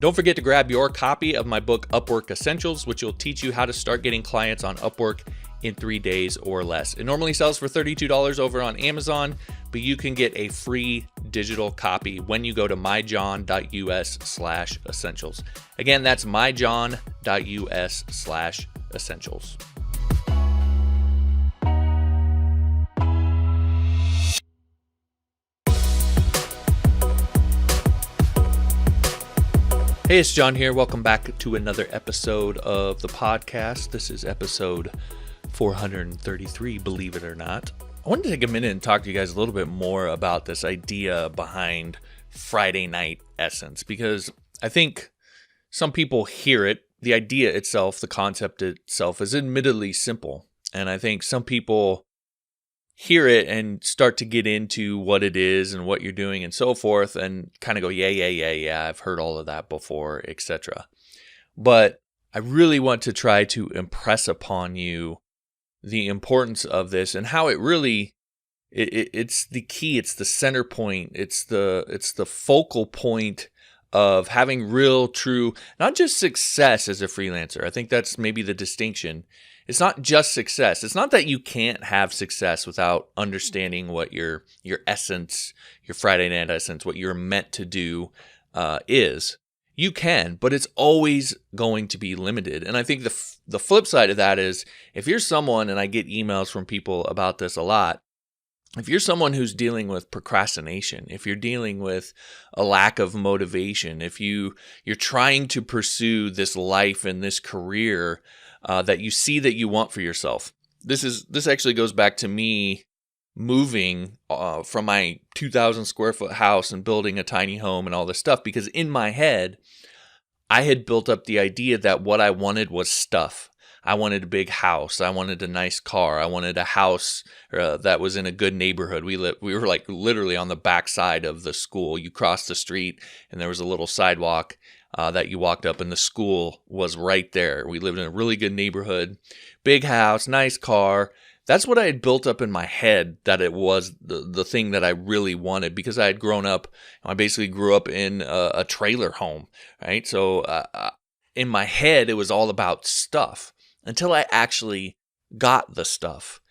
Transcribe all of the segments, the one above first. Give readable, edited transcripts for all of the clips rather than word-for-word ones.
Don't forget to grab your copy of my book, Upwork Essentials, which will teach you how to start getting clients on Upwork in 3 days or less. It normally sells for $32 over on Amazon, but you can get a free digital copy when you go to myjohn.us/essentials. Again, that's myjohn.us/essentials. Hey, it's John here. Welcome back to another episode of the podcast. This is episode 433, believe it or not. I wanted to take a minute and talk to you guys a little bit more about this idea behind Friday night essence, because I think some people hear it. The idea itself, the concept itself is admittedly simple. And I think some people hear it and start to get into what it is and what you're doing and so forth and kind of go, yeah, I've heard all of that before, etc. But I really want to try to impress upon you the importance of this and how it really, it's the key, it's the center point, it's the focal point of having real, true, not just success as a freelancer. I think that's maybe the distinction. It's not just success. It's not that you can't have success without understanding what your essence, your Friday night essence, what you're meant to do is. You can, but it's always going to be limited. And I think the flip side of that is if you're someone, and I get emails from people about this a lot, if you're someone who's dealing with procrastination, if you're dealing with a lack of motivation, if you're trying to pursue this life and this career that you see that you want for yourself. This actually goes back to me moving from my 2,000 square foot house and building a tiny home and all this stuff, because in my head, I had built up the idea that what I wanted was stuff. I wanted a big house. I wanted a nice car. I wanted a house that was in a good neighborhood. We were like literally on the backside of the school. You crossed the street and there was a little sidewalk that you walked up, and the school was right there. We lived in a really good neighborhood, big house, nice car. That's what I had built up in my head, that it was the thing that I really wanted, because I had grown up. I basically grew up in a trailer home, right? So in my head, it was all about stuff until I actually got the stuff.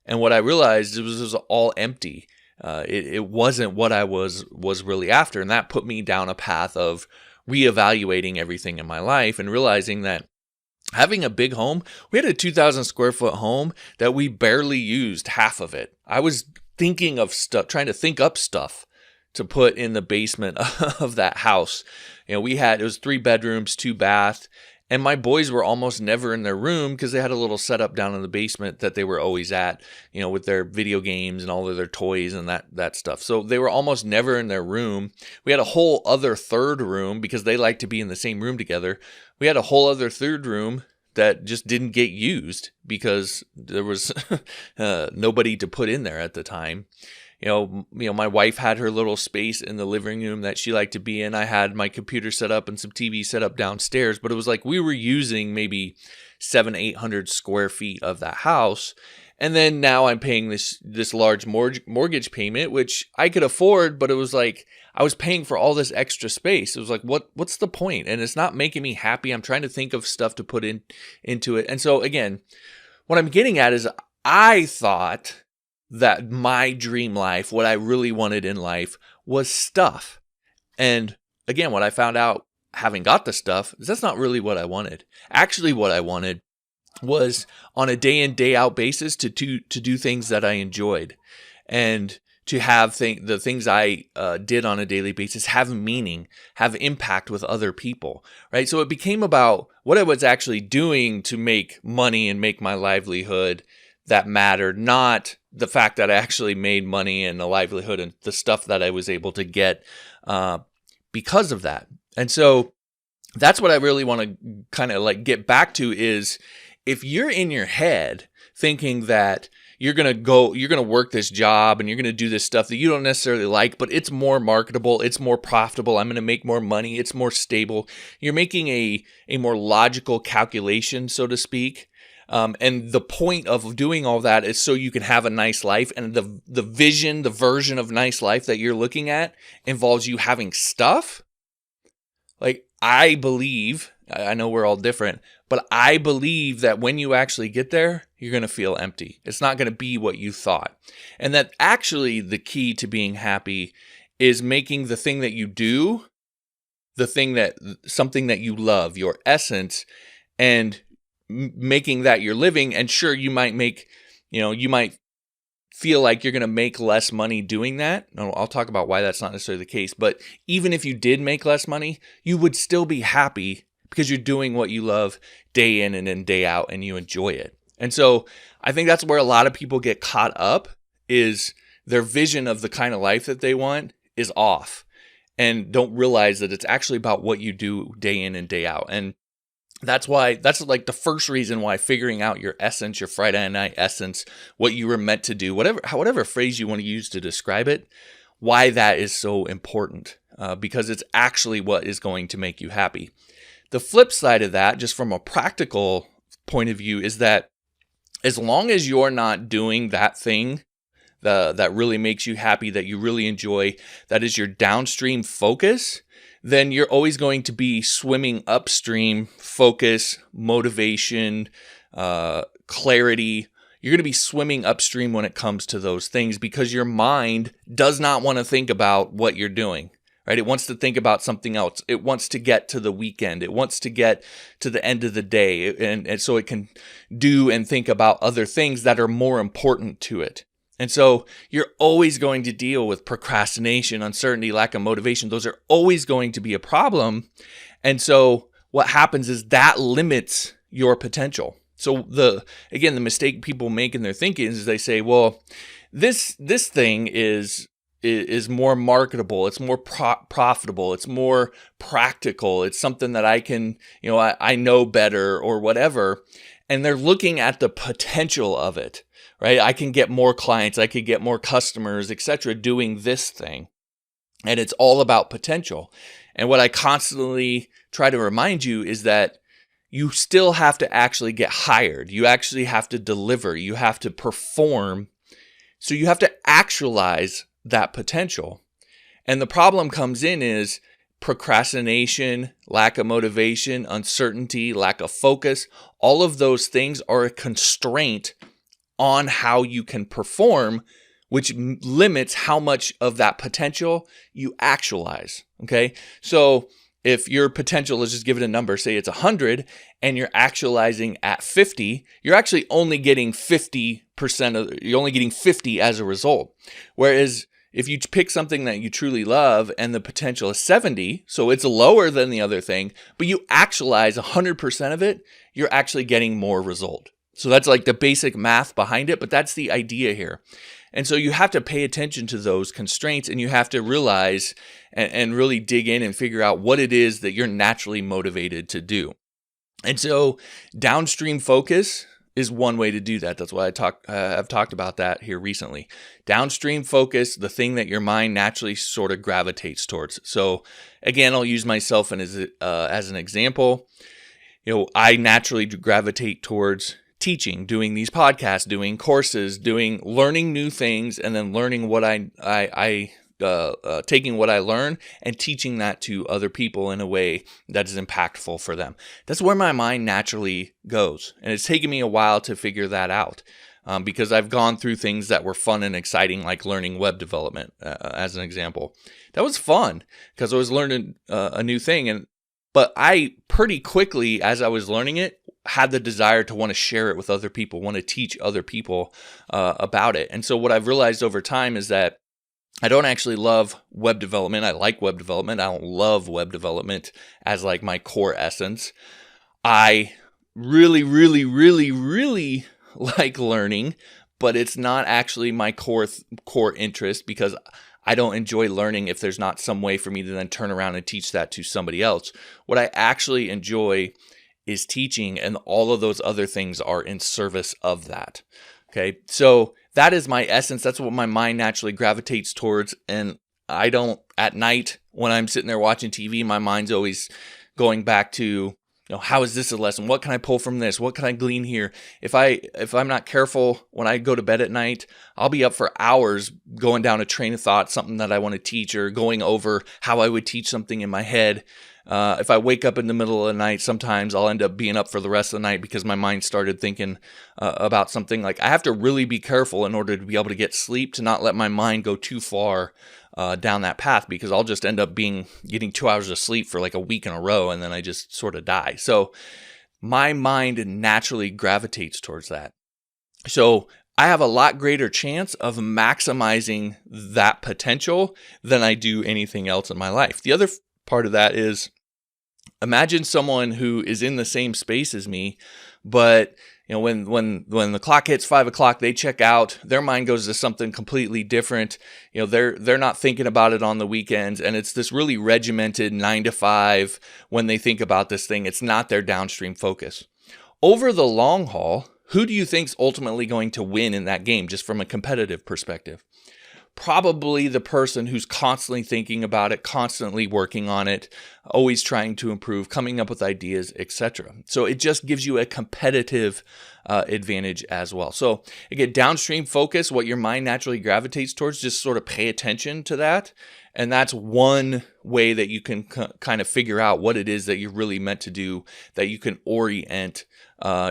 And what I realized, it was all empty. It wasn't what I was really after. And that put me down a path of reevaluating everything in my life and realizing that having a big home, we had a 2,000 square foot home that we barely used half of it. I was thinking of stuff, trying to think up stuff to put in the basement of that house. You know, it was 3 bedrooms, 2 bath, and my boys were almost never in their room because they had a little setup down in the basement that they were always at, you know, with their video games and all of their toys and that stuff. So they were almost never in their room. We had a whole other third room because they like to be in the same room together. We had a whole other third room that just didn't get used because there was nobody to put in there at the time. You know, my wife had her little space in the living room that she liked to be in. I had my computer set up and some TV set up downstairs, but it was like we were using maybe 700-800 square feet of that house. And then now I'm paying this large mortgage payment, which I could afford, but it was like I was paying for all this extra space. It was like, what's the point? And it's not making me happy. I'm trying to think of stuff to put into it. And so again, what I'm getting at is I thought that my dream life, what I really wanted in life, was stuff. And again, what I found out having got the stuff is that's not really what I wanted. Actually, what I wanted was on a day in, day out basis to do things that I enjoyed, and to have the things I did on a daily basis have meaning, have impact with other people, right? So it became about what I was actually doing to make money and make my livelihood that mattered, not the fact that I actually made money and a livelihood and the stuff that I was able to get because of that. And so that's what I really want to kind of like get back to is if you're in your head thinking that you're going to work this job and you're going to do this stuff that you don't necessarily like, but it's more marketable, it's more profitable, I'm going to make more money, it's more stable. You're making a more logical calculation, so to speak. And the point of doing all that is so you can have a nice life. And the version of nice life that you're looking at involves you having stuff. Like, I believe, I know we're all different, but I believe that when you actually get there, you're going to feel empty. It's not going to be what you thought. And that actually the key to being happy is making the thing that you do, something that you love, your essence, and making that your living. And sure, you might feel like you're going to make less money doing that. No, I'll talk about why that's not necessarily the case. But even if you did make less money, you would still be happy because you're doing what you love day in and then day out and you enjoy it. And so I think that's where a lot of people get caught up, is their vision of the kind of life that they want is off and don't realize that it's actually about what you do day in and day out. And that's like the first reason why figuring out your essence, your Friday night essence, what you were meant to do, whatever phrase you want to use to describe it, why that is so important, because it's actually what is going to make you happy. The flip side of that, just from a practical point of view, is that as long as you're not doing that thing that really makes you happy, that you really enjoy, that is your downstream focus, then you're always going to be swimming upstream focus, motivation, clarity. You're going to be swimming upstream when it comes to those things because your mind does not want to think about what you're doing, right? It wants to think about something else. It wants to get to the weekend. It wants to get to the end of the day. And so it can do and think about other things that are more important to it. And so you're always going to deal with procrastination, uncertainty, lack of motivation. Those are always going to be a problem. And so what happens is that limits your potential. So the mistake people make in their thinking is they say, well, this thing is more marketable. It's more profitable. It's more practical. It's something that I can, I know better or whatever. And they're looking at the potential of it. Right? I can get more clients, I could get more customers, etc. doing this thing. And it's all about potential. And what I constantly try to remind you is that you still have to actually get hired. You actually have to deliver. You have to perform. So you have to actualize that potential. And the problem comes in is procrastination, lack of motivation, uncertainty, lack of focus. All of those things are a constraint on how you can perform, which limits how much of that potential you actualize. Okay. So if your potential, let's just give it a number, say it's 100 and you're actualizing at 50, you're actually only getting 50% you're only getting 50 as a result. Whereas if you pick something that you truly love and the potential is 70, so it's lower than the other thing, but you actualize 100% of it, you're actually getting more result. So that's like the basic math behind it, but that's the idea here. And so you have to pay attention to those constraints and you have to realize and really dig in and figure out what it is that you're naturally motivated to do. And so downstream focus is one way to do that. That's why I've talked about that here recently. Downstream focus, the thing that your mind naturally sort of gravitates towards. So again, I'll use myself as an example. I naturally gravitate towards teaching, doing these podcasts, doing courses, learning new things, and then learning what taking what I learn and teaching that to other people in a way that is impactful for them. That's where my mind naturally goes. And it's taken me a while to figure that out because I've gone through things that were fun and exciting, like learning web development, as an example. That was fun because I was learning a new thing. But I pretty quickly, as I was learning it, had the desire to want to share it with other people, want to teach other people about it. And so what I've realized over time is that I don't actually love web development. I like web development. I don't love web development as like my core essence. I really, really, really, really like learning, but it's not actually my core interest because I don't enjoy learning if there's not some way for me to then turn around and teach that to somebody else. What I actually enjoy is teaching, and all of those other things are in service of that. Okay, so that is my essence. That's what my mind naturally gravitates towards. And I don't, at night when I'm sitting there watching TV, my mind's always going back to, how is this a lesson? What can I pull from this? What can I glean here? If I'm not careful when I go to bed at night, I'll be up for hours going down a train of thought, something that I want to teach, or going over how I would teach something in my head. If I wake up in the middle of the night, sometimes I'll end up being up for the rest of the night because my mind started thinking about something. Like, I have to really be careful in order to be able to get sleep, to not let my mind go too far down that path, because I'll just end up getting 2 hours of sleep for like a week in a row, and then I just sort of die. So my mind naturally gravitates towards that. So I have a lot greater chance of maximizing that potential than I do anything else in my life. The other part of that is, imagine someone who is in the same space as me, but when the clock hits 5 o'clock, they check out. Their mind goes to something completely different. They're not thinking about it on the weekends, and it's this really regimented 9 to 5 when they think about this thing. It's not their downstream focus. Over the long haul, who do you think's ultimately going to win in that game, just from a competitive perspective? Probably the person who's constantly thinking about it, constantly working on it, always trying to improve, coming up with ideas, etc. So it just gives you a competitive advantage as well. So again, downstream focus, what your mind naturally gravitates towards, just sort of pay attention to that. And that's one way that you can kind of figure out what it is that you're really meant to do, that you can orient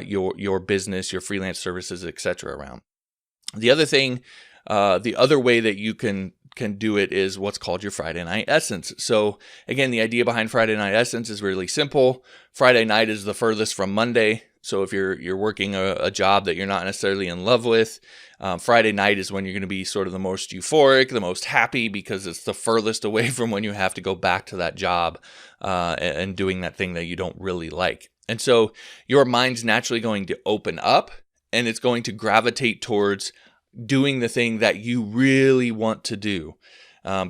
your business, your freelance services, etc. around. The other thing, the other way that you can do it is what's called your Friday night essence. So again, the idea behind Friday night essence is really simple. Friday night is the furthest from Monday. So if you're working a job that you're not necessarily in love with, Friday night is when you're going to be sort of the most euphoric, the most happy, because it's the furthest away from when you have to go back to that job and doing that thing that you don't really like. And so your mind's naturally going to open up, and it's going to gravitate towards doing the thing that you really want to do,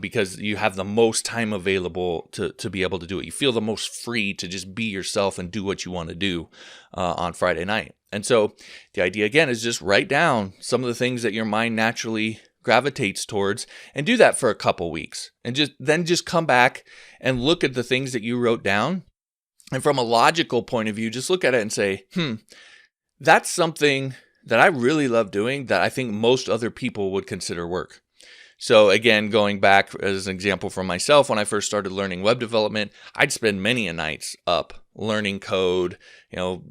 because you have the most time available to be able to do it. You feel the most free to just be yourself and do what you want to do on Friday night. And so the idea, again, is just write down some of the things that your mind naturally gravitates towards, and do that for a couple weeks, and just come back and look at the things that you wrote down. And from a logical point of view, just look at it and say, that's something that I really love doing that I think most other people would consider work. So again, going back as an example for myself, when I first started learning web development, I'd spend many a nights up learning code,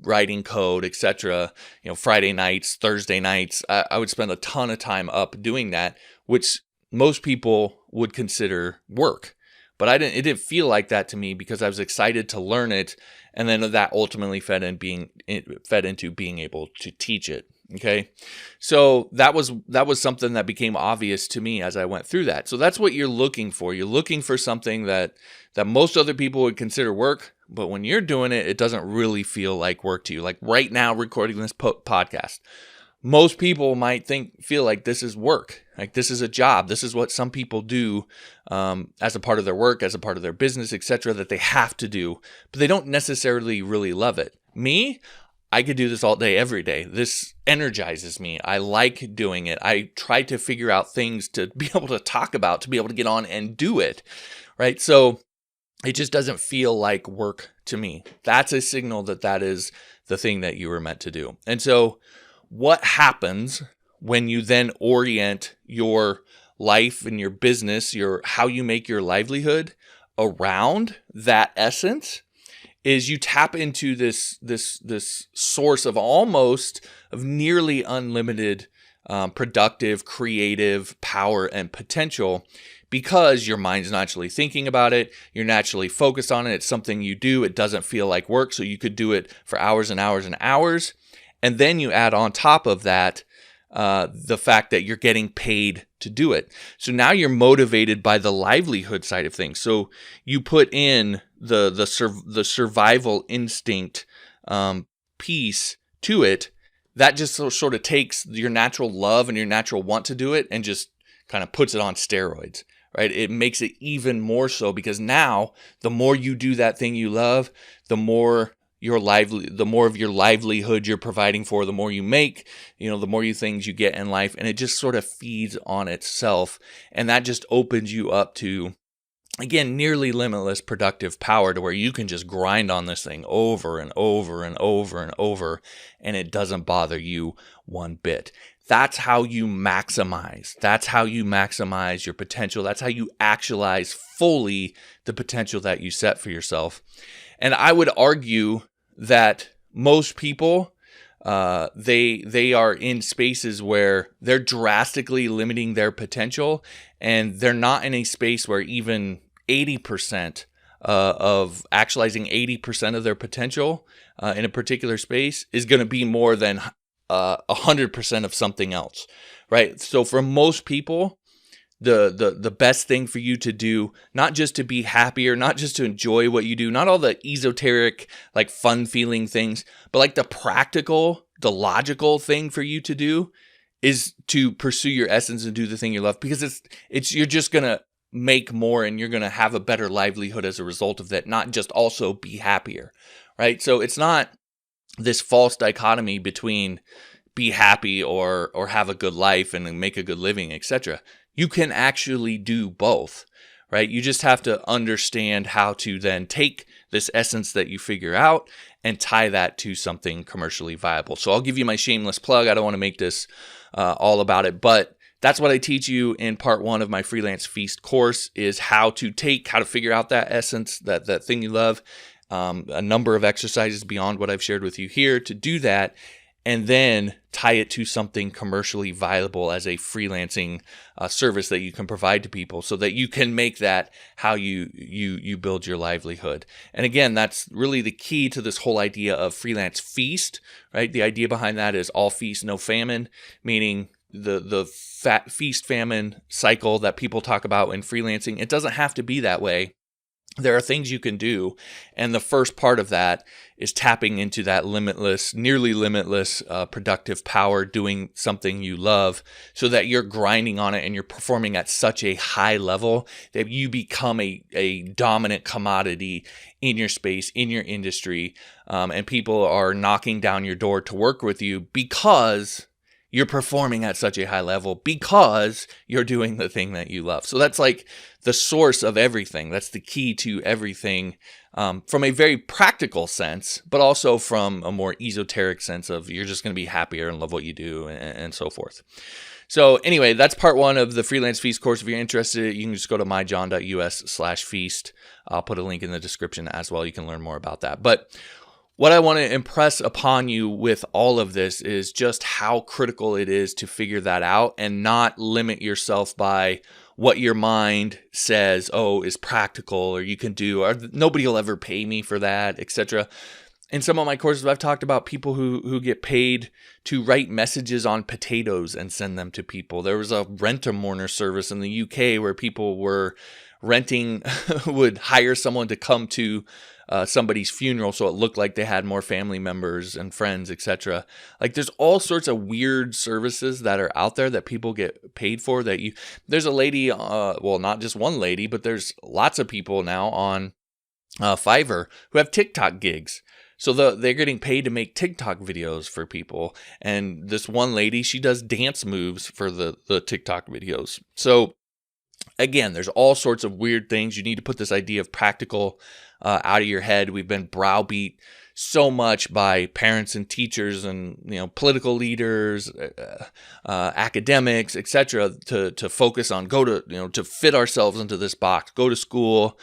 writing code, etc. Friday nights, Thursday nights, I would spend a ton of time up doing that, which most people would consider work. But it didn't feel like that to me, because I was excited to learn it, and then that ultimately fed into being able to teach it. Okay, so that was something that became obvious to me as I went through that. So that's what you're looking for. You're looking for something that most other people would consider work, but when you're doing it, it doesn't really feel like work to you. Like right now, recording this podcast, most people might feel like this is work, like this is a job. This is what some people do as a part of their work, as a part of their business, etc., that they have to do, but they don't necessarily really love it. Me, I could do this all day, every day. This energizes me. I like doing it. I try to figure out things to be able to talk about, to be able to get on and do it, right? So it just doesn't feel like work to me. That's a signal that is the thing that you were meant to do. And so what happens when you then orient your life and your business, how you make your livelihood around that essence, is you tap into this source of nearly unlimited productive, creative power and potential, because your mind's naturally thinking about it. You're naturally focused on it. It's something you do. It doesn't feel like work, so you could do it for hours and hours and hours. And then you add on top of that the fact that you're getting paid to do it. So now you're motivated by the livelihood side of things. So you put in the survival instinct piece to it. That just sort of takes your natural love and your natural want to do it and just kind of puts it on steroids, right? It makes it even more so, because now the more you do that thing you love, the more of your livelihood you're providing for, the more you make, the more things you get in life, and it just sort of feeds on itself. And that just opens you up to, again, nearly limitless productive power, to where you can just grind on this thing over and over and over and over, and it doesn't bother you one bit. That's how you maximize. That's how you maximize your potential. That's how you actualize fully the potential that you set for yourself. And I would argue that most people, they are in spaces where they're drastically limiting their potential, and they're not in a space where even 80% of actualizing 80% of their potential in a particular space is going to be more than 100% of something else, right? So for most people, the best thing for you to do, not just to be happier, not just to enjoy what you do, not all the esoteric, like fun feeling things, but like the practical, the logical thing for you to do is to pursue your essence and do the thing you love, because you're just going to make more and you're going to have a better livelihood as a result of that, not just also be happier, right? So it's not this false dichotomy between be happy or have a good life and make a good living, etc. You can actually do both, right? You just have to understand how to then take this essence that you figure out and tie that to something commercially viable. So I'll give you my shameless plug. I don't want to make this all about it, but that's what I teach you in part 1 of my Freelance Feast course, is how to figure out that essence, that thing you love, a number of exercises beyond what I've shared with you here to do that, and then tie it to something commercially viable as a freelancing service that you can provide to people, so that you can make that how you build your livelihood. And again, that's really the key to this whole idea of Freelance Feast, right? The idea behind that is all feast, no famine, meaning the feast famine cycle that people talk about in freelancing. It doesn't have to be that way. There are things you can do, and the first part of that is tapping into that nearly limitless productive power, doing something you love, so that you're grinding on it and you're performing at such a high level that you become a dominant commodity in your space, in your industry, and people are knocking down your door to work with you because you're performing at such a high level, because you're doing the thing that you love. So that's like the source of everything. That's the key to everything, from a very practical sense, but also from a more esoteric sense of you're just going to be happier and love what you do, and so forth. So anyway, that's part 1 of the Freelance Feast course. If you're interested, you can just go to myjohn.us/feast. I'll put a link in the description as well. You can learn more about that. But what I want to impress upon you with all of this is just how critical it is to figure that out and not limit yourself by what your mind says, is practical, or you can do, or nobody will ever pay me for that, etc. In some of my courses, I've talked about people who get paid to write messages on potatoes and send them to people. There was a rent-a-mourner service in the UK where people were renting, would hire someone to come to somebody's funeral so it looked like they had more family members and friends, etc. Like, there's all sorts of weird services that are out there that people get paid for. There's a lady, not just one lady, but there's lots of people now on Fiverr who have TikTok gigs. So they're getting paid to make TikTok videos for people. And this one lady, she does dance moves for the TikTok videos. So again, there's all sorts of weird things. You need to put this idea of practical out of your head. We've been browbeat so much by parents and teachers and political leaders, academics, etc., to focus on to fit ourselves into this box. Go to school,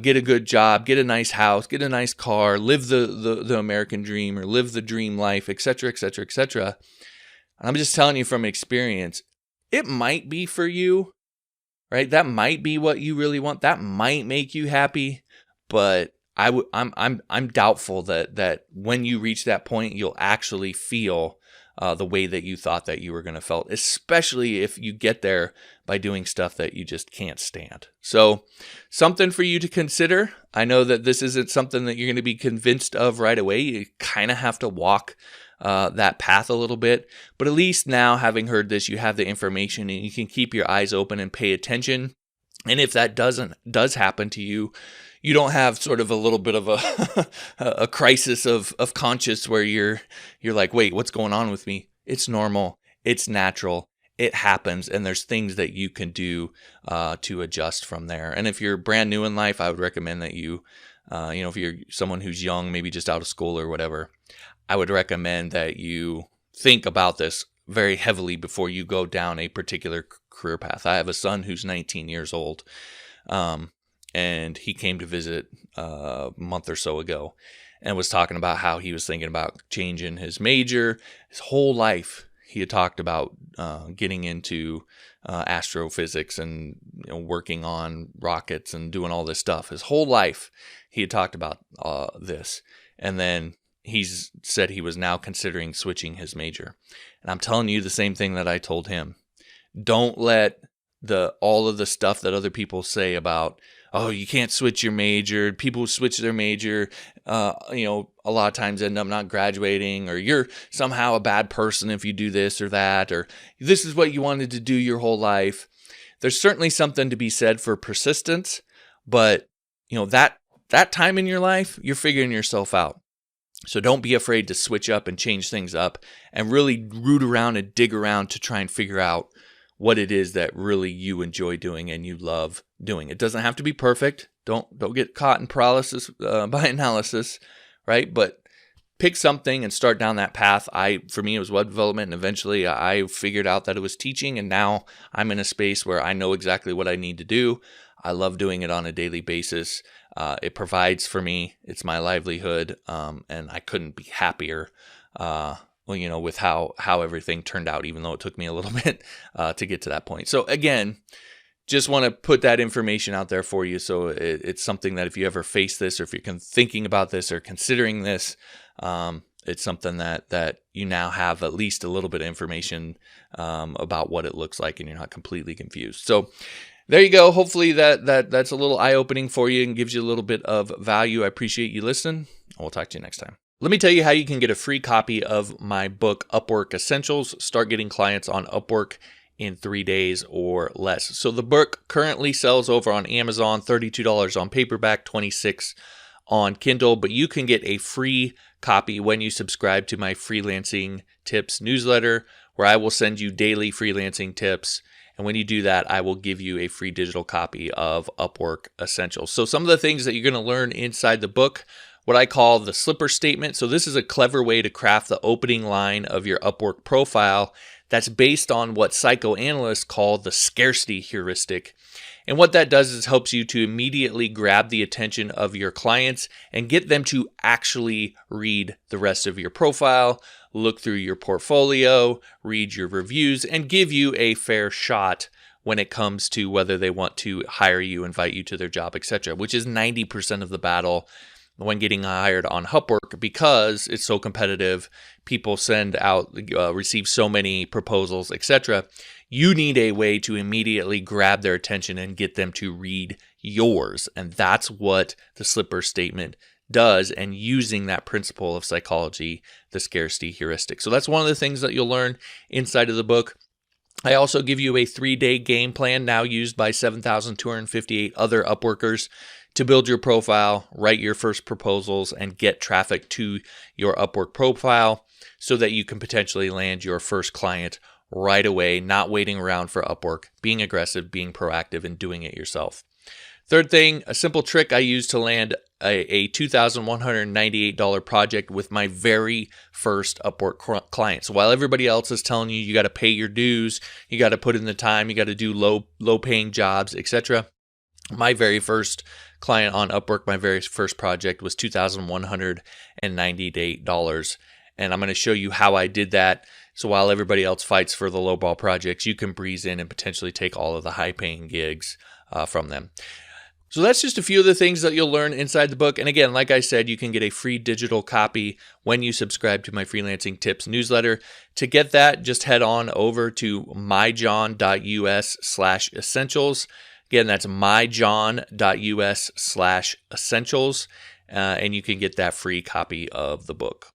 get a good job, get a nice house, get a nice car, live the American dream, or live the dream life, etc., etc., etc. And I'm just telling you from experience, it might be for you. Right? That might be what you really want. That might make you happy, but I'm doubtful that when you reach that point, you'll actually feel the way that you thought that you were going to feel, especially if you get there by doing stuff that you just can't stand. So, something for you to consider. I know that this isn't something that you're going to be convinced of right away. You kind of have to walk that path a little bit, but at least now, having heard this, you have the information and you can keep your eyes open and pay attention. And if that does happen to you, you don't have sort of a little bit of a crisis of conscience where you're like, wait, what's going on with me? It's normal. It's natural. It happens. And there's things that you can do to adjust from there. And if you're brand new in life, I would recommend that if you're someone who's young, maybe just out of school or whatever, I would recommend that you think about this very heavily before you go down a particular career path. I have a son who's 19 years old, and he came to visit a month or so ago and was talking about how he was thinking about changing his major. His whole life he had talked about getting into astrophysics and working on rockets and doing all this stuff. His whole life he had talked about this. And then he's said he was now considering switching his major. And I'm telling you the same thing that I told him. Don't let all of the stuff that other people say about, oh, you can't switch your major. People who switch their major, a lot of times end up not graduating, or you're somehow a bad person if you do this or that, or this is what you wanted to do your whole life. There's certainly something to be said for persistence, but that time in your life, you're figuring yourself out. So don't be afraid to switch up and change things up and really root around and dig around to try and figure out what it is that really you enjoy doing and you love doing. It doesn't have to be perfect. Don't get caught in paralysis by analysis, right? But pick something and start down that path. For me, it was web development, and eventually I figured out that it was teaching, and now I'm in a space where I know exactly what I need to do. I love doing it on a daily basis. It provides for me. It's my livelihood, and I couldn't be happier with how everything turned out, even though it took me a little bit to get to that point. So again, just want to put that information out there for you. So it's something that if you ever face this, or if you're thinking about this or considering this, it's something that you now have at least a little bit of information about what it looks like, and you're not completely confused. So there you go. Hopefully that's a little eye-opening for you and gives you a little bit of value. I appreciate you listening. We'll talk to you next time. Let me tell you how you can get a free copy of my book, Upwork Essentials. Start getting clients on Upwork in 3 days or less. So the book currently sells over on Amazon, $32 on paperback, $26 on Kindle, but you can get a free copy when you subscribe to my freelancing tips newsletter, where I will send you daily freelancing tips. And when you do that, I will give you a free digital copy of Upwork Essentials. So some of the things that you're going to learn inside the book, what I call the slipper statement. So this is a clever way to craft the opening line of your Upwork profile that's based on what psychoanalysts call the scarcity heuristic. And what that does is helps you to immediately grab the attention of your clients and get them to actually read the rest of your profile, look through your portfolio, read your reviews, and give you a fair shot when it comes to whether they want to hire you, invite you to their job, etc., which is 90% of the battle when getting hired on Upwork, because it's so competitive. People receive so many proposals, etc. You need a way to immediately grab their attention and get them to read yours. And that's what the slipper statement does, and using that principle of psychology, the scarcity heuristic. So that's one of the things that you'll learn inside of the book. I also give you a 3-day game plan now used by 7,258 other Upworkers to build your profile, write your first proposals, and get traffic to your Upwork profile so that you can potentially land your first client right away, not waiting around for Upwork, being aggressive, being proactive, and doing it yourself. Third thing, a simple trick I use to land a $2,198 project with my very first Upwork client. So while everybody else is telling you got to pay your dues, you got to put in the time, you got to do low paying jobs, etc., my very first client on Upwork, my very first project was $2,198. And I'm going to show you how I did that. So while everybody else fights for the lowball projects, you can breeze in and potentially take all of the high paying gigs from them. So that's just a few of the things that you'll learn inside the book. And again, like I said, you can get a free digital copy when you subscribe to my freelancing tips newsletter. To get that, just head on over to myjohn.us/essentials. Again, that's myjohn.us/essentials, and you can get that free copy of the book.